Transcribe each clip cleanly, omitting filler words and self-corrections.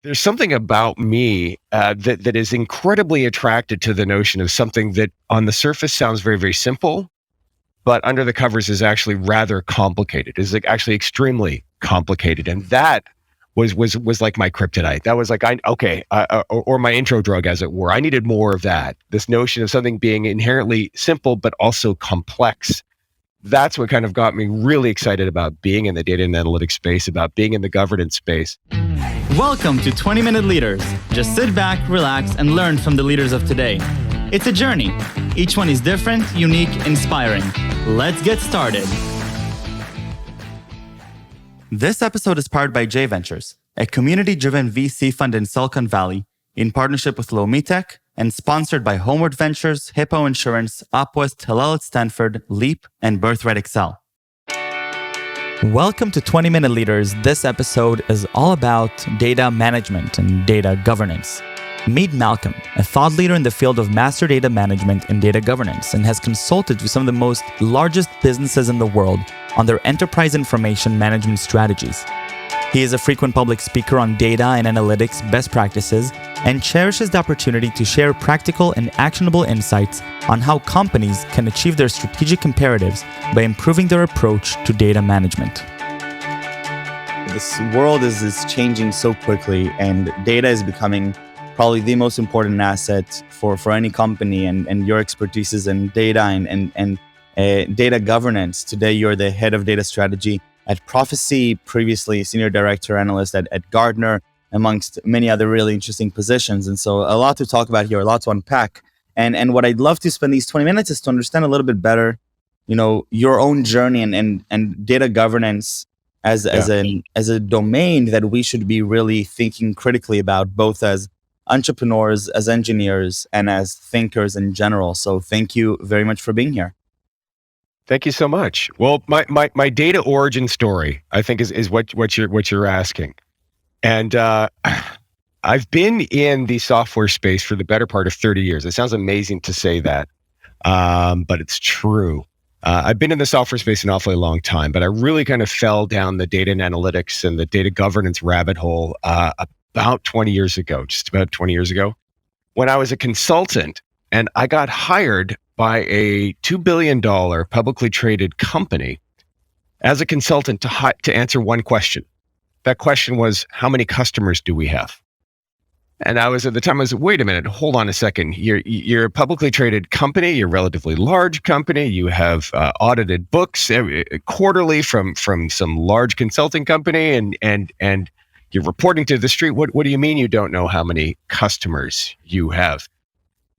There's something about me that is incredibly attracted to the notion of something that on the surface sounds very, very simple, but under the covers is actually rather complicated, is like actually extremely complicated. And that was like my kryptonite. That was like, or my intro drug, as it were. I needed more of that. This notion of something being inherently simple, but also complex. That's what kind of got me really excited about being in the data and analytics space, about being in the governance space. Welcome to 20-Minute Leaders. Just sit back, relax, and learn from the leaders of today. It's a journey. Each one is different, unique, inspiring. Let's get started. This episode is powered by J Ventures, a community-driven VC fund in Silicon Valley, in partnership with Lomitech, and sponsored by Homeward Ventures, Hippo Insurance, Upwest, Hillel at Stanford, Leap, and Birthright Excel. Welcome to 20-Minute Leaders. This episode is all about data management and data governance. Meet Malcolm, a thought leader in the field of master data management and data governance, and has consulted with some of the largest businesses in the world on their enterprise information management strategies. He is a frequent public speaker on data and analytics best practices and cherishes the opportunity to share practical and actionable insights on how companies can achieve their strategic imperatives by improving their approach to data management. This world is changing so quickly, and data is becoming probably the most important asset for any company, and your expertise is in data and data governance. Today, you're the head of data strategy at Profisee, previously senior director analyst at Gartner, amongst many other really interesting positions. And so a lot to talk about here, a lot to unpack. And what I'd love to spend these 20 minutes is to understand a little bit better, your own journey and data governance as a domain that we should be really thinking critically about, both as entrepreneurs, as engineers, and as thinkers in general. So thank you very much for being here. Thank you so much. Well, my data origin story, I think, is what you're asking. And I've been in the software space for the better part of 30 years. It sounds amazing to say that, but it's true. I've been in the software space an awfully long time, but I really kind of fell down the data and analytics and the data governance rabbit hole about 20 years ago, just about 20 years ago, when I was a consultant, and I got hired by a $2 billion publicly traded company as a consultant to answer one question. That question was, how many customers do we have? And I was wait a minute, hold on a second. You're a publicly traded company. You're a relatively large company. You have audited books quarterly from some large consulting company, and you're reporting to the street. What do you mean you don't know how many customers you have?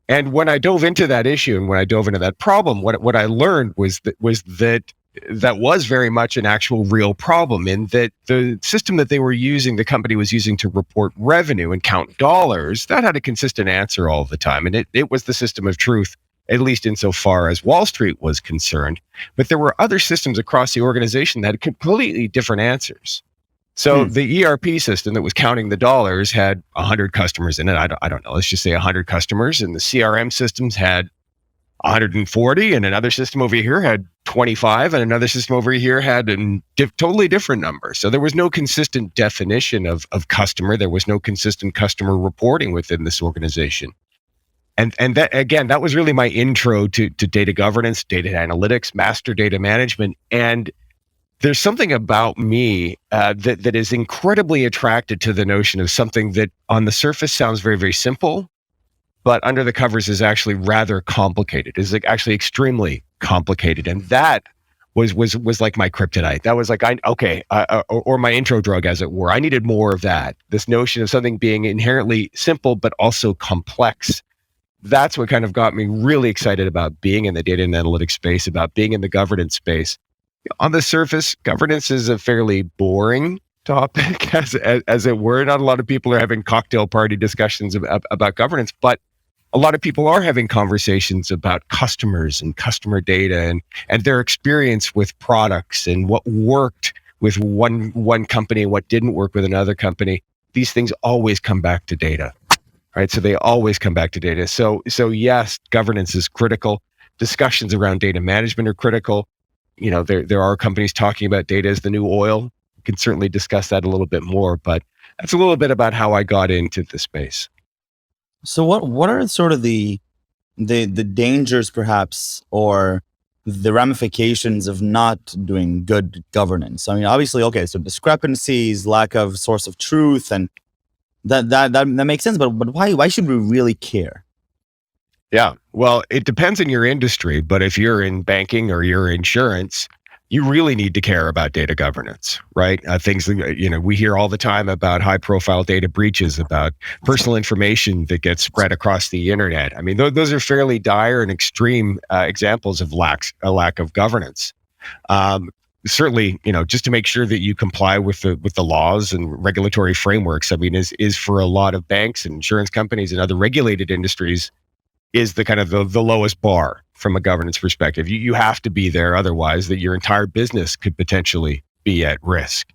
And when I dove into that issue and when I dove into that problem, what I learned was that was very much an actual real problem, in that the system that they were using, the company was using to report revenue and count dollars, that had a consistent answer all the time. And it was the system of truth, at least insofar as Wall Street was concerned. But there were other systems across the organization that had completely different answers. So the ERP system that was counting the dollars had 100 customers in it. I don't know, let's just say 100 customers. And the CRM systems had 140, and another system over here had 25, and another system over here had a totally different number. So there was no consistent definition of customer. There was no consistent customer reporting within this organization. And that, again, that was really my intro to data governance, data analytics, master data management. And there's something about me that is incredibly attracted to the notion of something that on the surface sounds very, very simple, but under the covers is actually rather complicated, is like actually extremely complicated. And that was like my kryptonite. That was like, or my intro drug, as it were. I needed more of that. This notion of something being inherently simple, but also complex. That's what kind of got me really excited about being in the data and analytics space, about being in the governance space. On the surface, governance is a fairly boring topic, as it were. Not a lot of people are having cocktail party discussions about governance, but a lot of people are having conversations about customers and customer data and their experience with products and what worked with one company and what didn't work with another company. These things always come back to data, right? So they always come back to data. So yes, governance is critical. Discussions around data management are critical. There are companies talking about data as the new oil. We can certainly discuss that a little bit more, but that's a little bit about how I got into the space. So what are sort of the dangers perhaps, or the ramifications of not doing good governance? I mean, obviously, okay, so discrepancies, lack of source of truth, and that makes sense. But why should we really care? Yeah. Well, it depends on your industry, but if you're in banking or you're insurance, you really need to care about data governance, right? Things that, we hear all the time about high profile data breaches, about personal information that gets spread across the internet. I mean, those are fairly dire and extreme examples of a lack of governance. Certainly, just to make sure that you comply with the laws and regulatory frameworks, I mean, is for a lot of banks and insurance companies and other regulated industries, is the kind of the lowest bar from a governance perspective. You have to be there, otherwise that your entire business could potentially be at risk.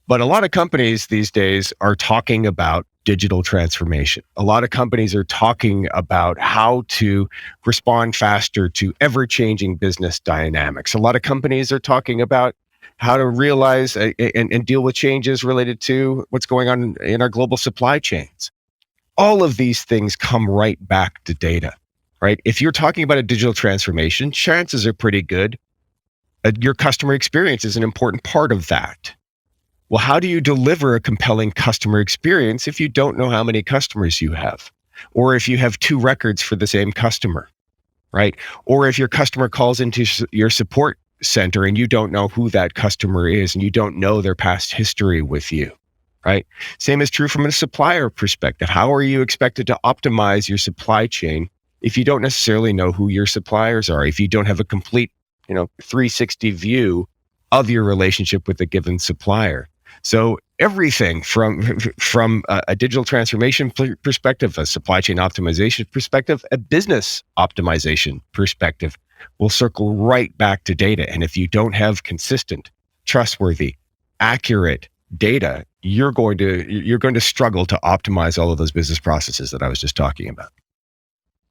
But a lot of companies these days are talking about digital transformation. A lot of companies are talking about how to respond faster to ever-changing business dynamics. A lot of companies are talking about how to realize and deal with changes related to what's going on in our global supply chains. All of these things come right back to data, right? If you're talking about a digital transformation, chances are pretty good your customer experience is an important part of that. Well, how do you deliver a compelling customer experience if you don't know how many customers you have? Or if you have two records for the same customer, right? Or if your customer calls into your support center and you don't know who that customer is and you don't know their past history with you, right? Same is true from a supplier perspective. How are you expected to optimize your supply chain if you don't necessarily know who your suppliers are, if you don't have a complete, 360 view of your relationship with a given supplier? So everything from a digital transformation perspective, a supply chain optimization perspective, a business optimization perspective will circle right back to data. And if you don't have consistent, trustworthy, accurate data, you're going to struggle to optimize all of those business processes that I was just talking about.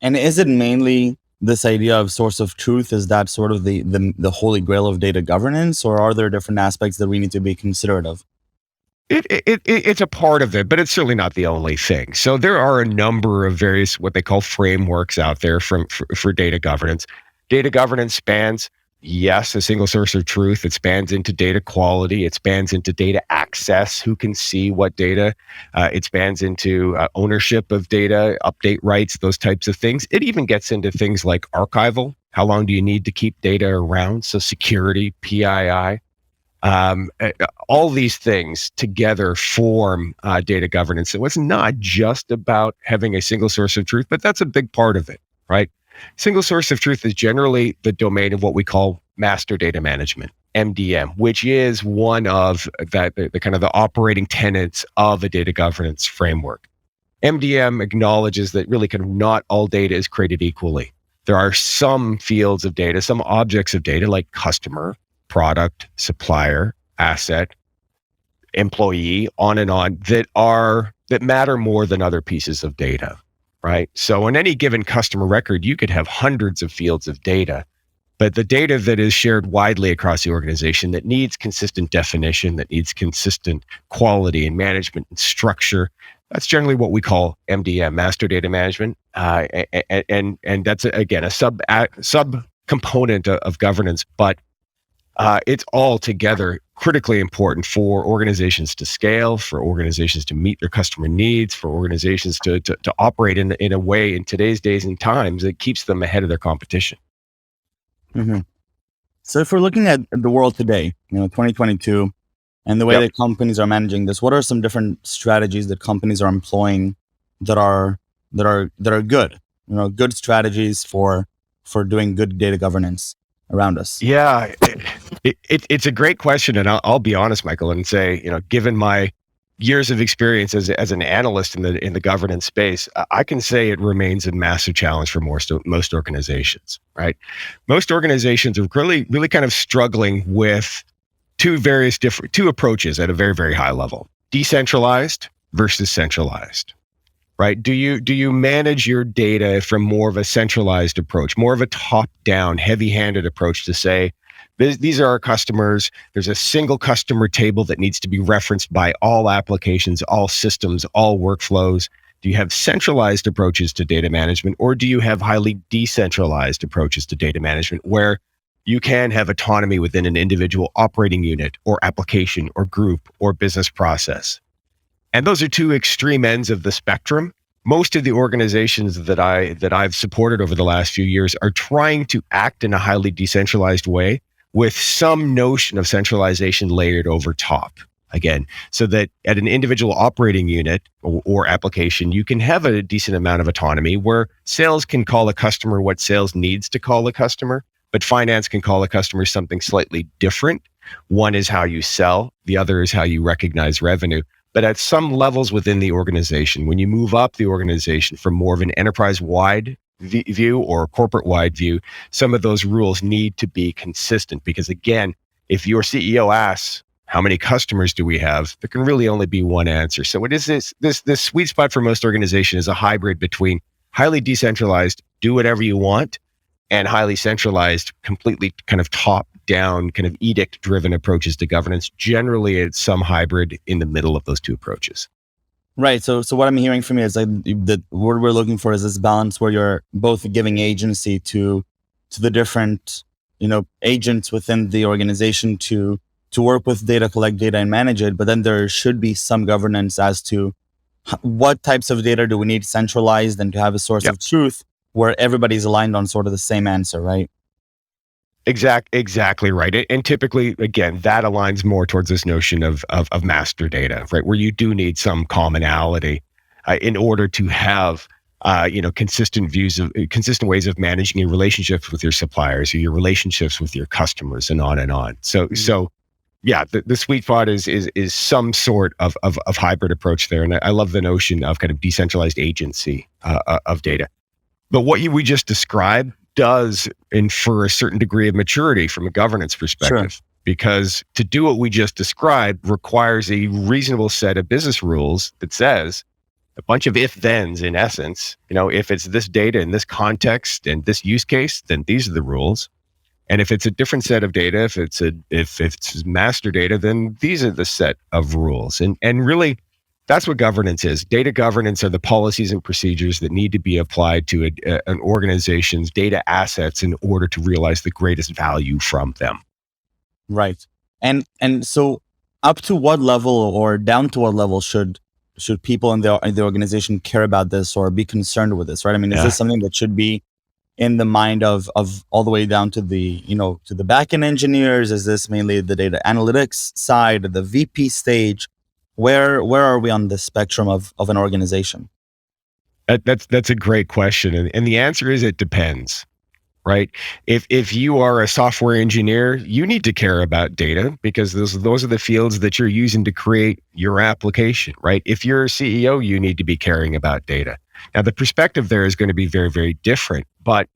And is it mainly this idea of source of truth? Is that sort of the holy grail of data governance, or are there different aspects that we need to be considerate of? It's a part of it, but it's certainly not the only thing. So there are a number of various what they call frameworks out there for data governance. Data governance spans, yes, a single source of truth. It spans into data quality. It spans into data access, who can see what data. It spans into ownership of data, update rights, those types of things. It even gets into things like archival. How long do you need to keep data around? So security, PII. All these things together form data governance. So it's not just about having a single source of truth, but that's a big part of it, right? Single source of truth is generally the domain of what we call master data management, MDM, which is one of the kind of the operating tenets of a data governance framework. MDM acknowledges that really kind of not all data is created equally. There are some fields of data, some objects of data like customer, product, supplier, asset, employee, on and on, that matter more than other pieces of data, right? So in any given customer record, you could have hundreds of fields of data, but the data that is shared widely across the organization that needs consistent definition, that needs consistent quality and management and structure, that's generally what we call MDM, master data management. And that's, again, a sub component of governance, but it's altogether critically important for organizations to scale, for organizations to meet their customer needs, for organizations to operate in a way in today's days and times that keeps them ahead of their competition. Mm-hmm. So if we're looking at the world today, 2022, and the way that companies are managing this, what are some different strategies that companies are employing that are good? Good strategies for doing good data governance around us? Yeah, it's a great question, and I'll be honest, Michael, and say, given my years of experience as an analyst in the governance space, I can say it remains a massive challenge for most organizations. Right, most organizations are really kind of struggling with two approaches at a very, very high level: decentralized versus centralized. Right? Do you manage your data from more of a centralized approach, more of a top-down, heavy-handed approach to say, These are our customers. There's a single customer table that needs to be referenced by all applications, all systems, all workflows. Do you have centralized approaches to data management, or do you have highly decentralized approaches to data management where you can have autonomy within an individual operating unit or application or group or business process? And those are two extreme ends of the spectrum. Most of the organizations that I've supported over the last few years are trying to act in a highly decentralized way with some notion of centralization layered over top. Again, so that at an individual operating unit or application, you can have a decent amount of autonomy where sales can call a customer what sales needs to call a customer, but finance can call a customer something slightly different. One is how you sell, the other is how you recognize revenue. But at some levels within the organization, when you move up the organization from more of an enterprise-wide view or corporate-wide view, some of those rules need to be consistent. Because again, if your CEO asks, how many customers do we have? There can really only be one answer. So it is this sweet spot for most organizations is a hybrid between highly decentralized, do whatever you want, and highly centralized, completely kind of top-down, kind of edict-driven approaches to governance. Generally, it's some hybrid in the middle of those two approaches. Right. So what I'm hearing from you is like the word we're looking for is this balance where you're both giving agency to the different, agents within the organization to work with data, collect data, and manage it. But then there should be some governance as to what types of data do we need centralized and to have a source of truth where everybody's aligned on sort of the same answer, right? Exactly right. And typically, again, that aligns more towards this notion of master data, right? Where you do need some commonality in order to have consistent ways of managing your relationships with your suppliers or your relationships with your customers and on and on. So yeah, the sweet spot is some sort of hybrid approach there. And I love the notion of kind of decentralized agency of data. But what we just described does infer a certain degree of maturity from a governance perspective. Sure. Because to do what we just described requires a reasonable set of business rules that says a bunch of if-thens in essence. If it's this data in this context and this use case, then these are the rules. And if it's a different set of data, if it's master data, then these are the set of rules. And really, that's what governance is. Data governance are the policies and procedures that need to be applied to an organization's data assets in order to realize the greatest value from them. Right. And so up to what level or down to what level should people in the organization care about this or be concerned with this, right? I mean, is this something that should be in the mind of all the way down to the, to the backend engineers? Is this mainly the data analytics side, the VP stage? Where are we on the spectrum of an organization? That's a great question. And the answer is it depends, right? If you are a software engineer, you need to care about data because those are the fields that you're using to create your application, right? If you're a CEO, you need to be caring about data. Now, the perspective there is going to be very, very different, but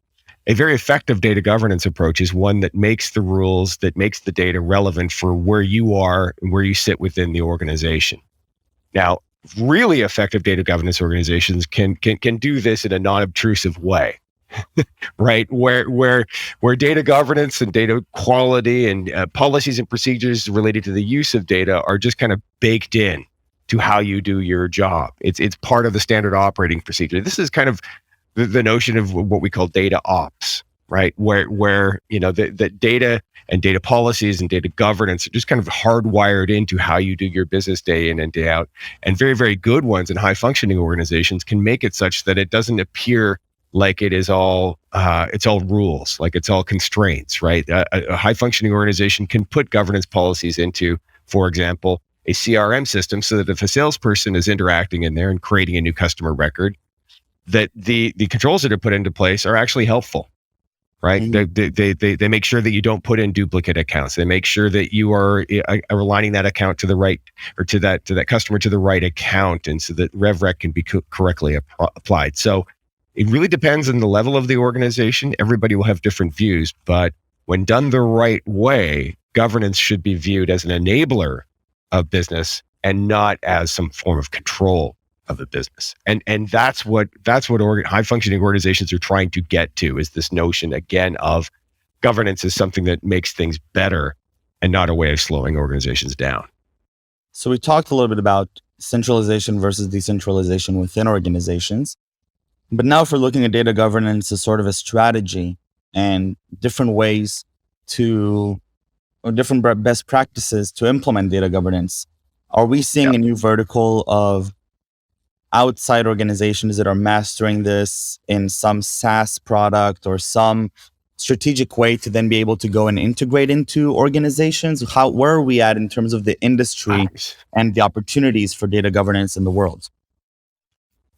a very effective data governance approach is one that makes the rules, that makes the data relevant for where you are and where you sit within the organization. Now, really effective data governance organizations can do this in a non-obtrusive way, right? Where data governance and data quality and policies and procedures related to the use of data are just kind of baked in to how you do your job. It's part of the standard operating procedure. This is kind of the notion of what we call data ops, right? Where the data and data policies and data governance are just kind of hardwired into how you do your business day in and day out. And very, very good ones and high functioning organizations can make it such that it doesn't appear like it's all rules, like it's all constraints, right? A high functioning organization can put governance policies into, for example, a CRM system so that if a salesperson is interacting in there and creating a new customer record, that the controls that are put into place are actually helpful, right? Mm-hmm. They make sure that you don't put in duplicate accounts. They make sure that you are aligning that account to the right, or to that customer to the right account, and so that RevRec can be correctly applied. So it really depends on the level of the organization. Everybody will have different views, but when done the right way, governance should be viewed as an enabler of business and not as some form of control of the business. And that's what high functioning organizations are trying to get to, is this notion again of governance is something that makes things better and not a way of slowing organizations down. So we talked a little bit about centralization versus decentralization within organizations. But now if we're looking at data governance as sort of a strategy and different ways to, or different best practices to implement data governance, are we seeing a new vertical of outside organizations that are mastering this in some SaaS product or some strategic way to then be able to go and integrate into organizations? Where are we at in terms of the industry and the opportunities for data governance in the world?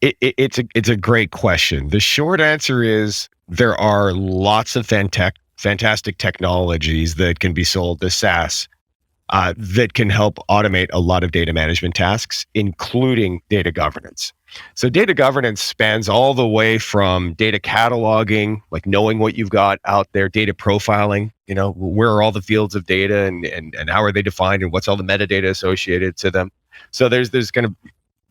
It's a great question. The short answer is there are lots of fantastic technologies that can be sold as SaaS that can help automate a lot of data management tasks, including data governance. So data governance spans all the way from data cataloging, like knowing what you've got out there, data profiling, where are all the fields of data and how are they defined and what's all the metadata associated to them. So there's kind of,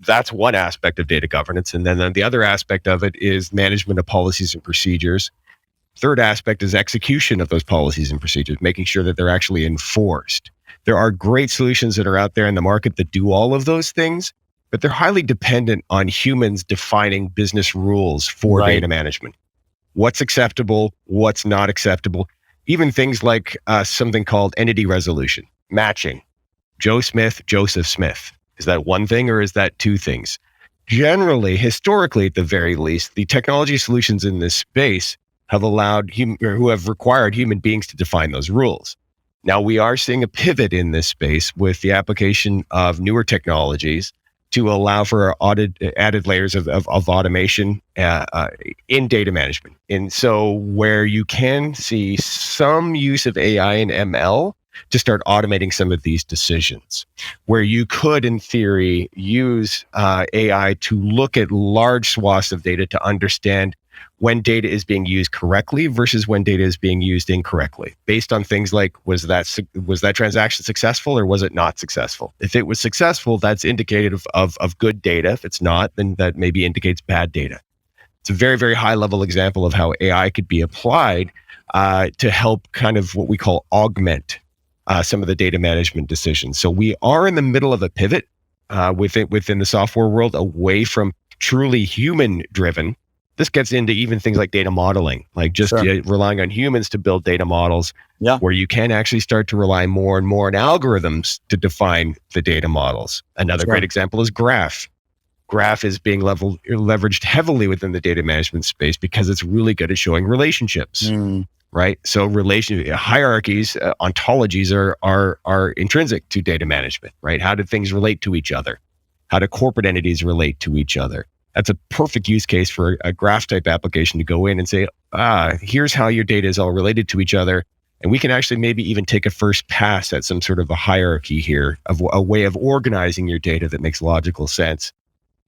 that's one aspect of data governance. And then the other aspect of it is management of policies and procedures. Third aspect is execution of those policies and procedures, making sure that they're actually enforced. There are great solutions that are out there in the market that do all of those things, but they're highly dependent on humans defining business rules for data management. What's acceptable, what's not acceptable. Even things like something called entity resolution, matching. Joe Smith, Joseph Smith. Is that one thing or is that two things? Generally, historically at the very least, the technology solutions in this space have required human beings to define those rules. Now, we are seeing a pivot in this space with the application of newer technologies to allow for added layers of automation in data management. And so where you can see some use of AI and ML to start automating some of these decisions, where you could, in theory, use AI to look at large swaths of data to understand when data is being used correctly versus when data is being used incorrectly, based on things like, was that transaction successful or was it not successful? If it was successful, that's indicative of good data. If it's not, then that maybe indicates bad data. It's a very, very high level example of how AI could be applied to help kind of what we call augment some of the data management decisions. So we are in the middle of a pivot within the software world away from truly human driven. This gets into even things like data modeling, like just relying on humans to build data models, where you can actually start to rely more and more on algorithms to define the data models. Another great example is graph. Graph is being leveraged heavily within the data management space because it's really good at showing relationships, right? So hierarchies, ontologies are intrinsic to data management, right? How do things relate to each other? How do corporate entities relate to each other? That's a perfect use case for a graph type application to go in and say, here's how your data is all related to each other. And we can actually maybe even take a first pass at some sort of a hierarchy here of a way of organizing your data that makes logical sense,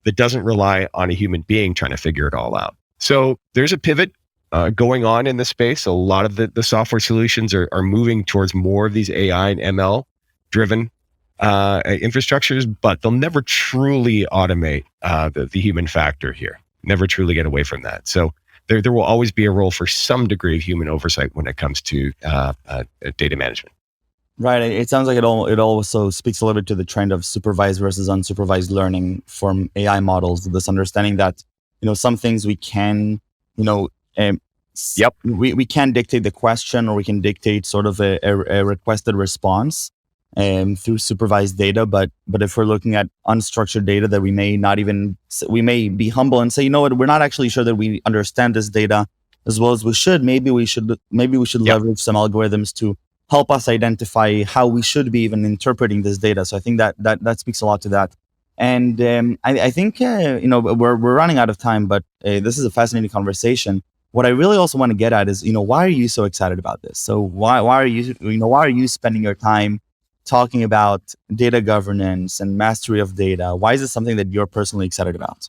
that doesn't rely on a human being trying to figure it all out. So there's a pivot going on in the space. A lot of the software solutions are moving towards more of these AI and ML driven infrastructures, but they'll never truly automate the human factor here. Never truly get away from that. So there will always be a role for some degree of human oversight when it comes to data management. Right. It sounds like it also speaks a little bit to the trend of supervised versus unsupervised learning from AI models. This understanding that some things we can we can dictate the question, or we can dictate sort of a requested response through supervised data, but if we're looking at unstructured data that we may be humble and say, you know what, we're not actually sure that we understand this data as well as we should. Maybe we should leverage some algorithms to help us identify how we should be even interpreting this data. So I think that speaks a lot to that. And I think we're running out of time, but this is a fascinating conversation. What I really also want to get at is why are you so excited about this? So why are you spending your time talking about data governance and mastery of data? Why is it something that you're personally excited about?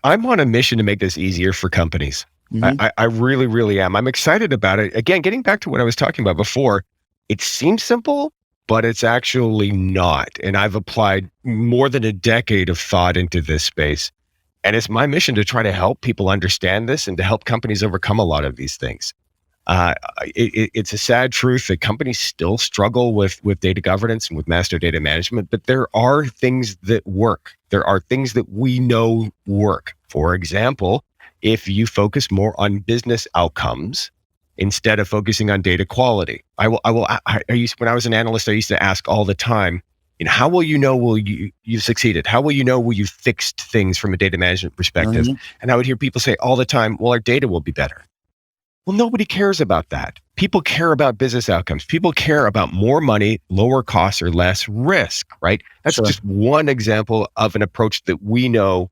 I'm on a mission to make this easier for companies. Mm-hmm. I really, really am. I'm excited about it. Again, getting back to what I was talking about before, it seems simple, but it's actually not. And I've applied more than a decade of thought into this space. And it's my mission to try to help people understand this and to help companies overcome a lot of these things. It's a sad truth that companies still struggle with data governance and with master data management, but there are things that work. There are things that we know work. For example, if you focus more on business outcomes instead of focusing on data quality. When I was an analyst, I used to ask all the time, how will you know you've succeeded? How will you know you fixed things from a data management perspective? Mhm. And I would hear people say all the time, well, our data will be better. Well, nobody cares about that. People care about business outcomes. People care about more money, lower costs, or less risk, right? That's Sure. just one example of an approach that we know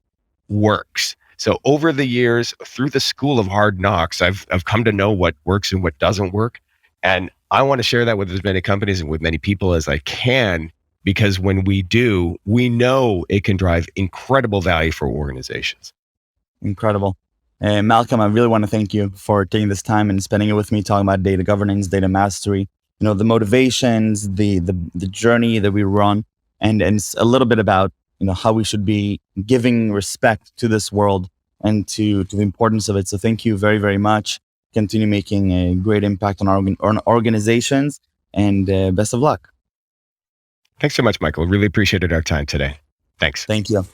works. So over the years, through the school of hard knocks, I've come to know what works and what doesn't work. And I want to share that with as many companies and with many people as I can, because when we do, we know it can drive incredible value for organizations. Incredible. Malcolm, I really want to thank you for taking this time and spending it with me, talking about data governance, data mastery, the motivations, the journey that we run, and a little bit about, how we should be giving respect to this world and to the importance of it. So thank you very, very much. Continue making a great impact on our organizations, and best of luck. Thanks so much, Michael. Really appreciated our time today. Thanks. Thank you.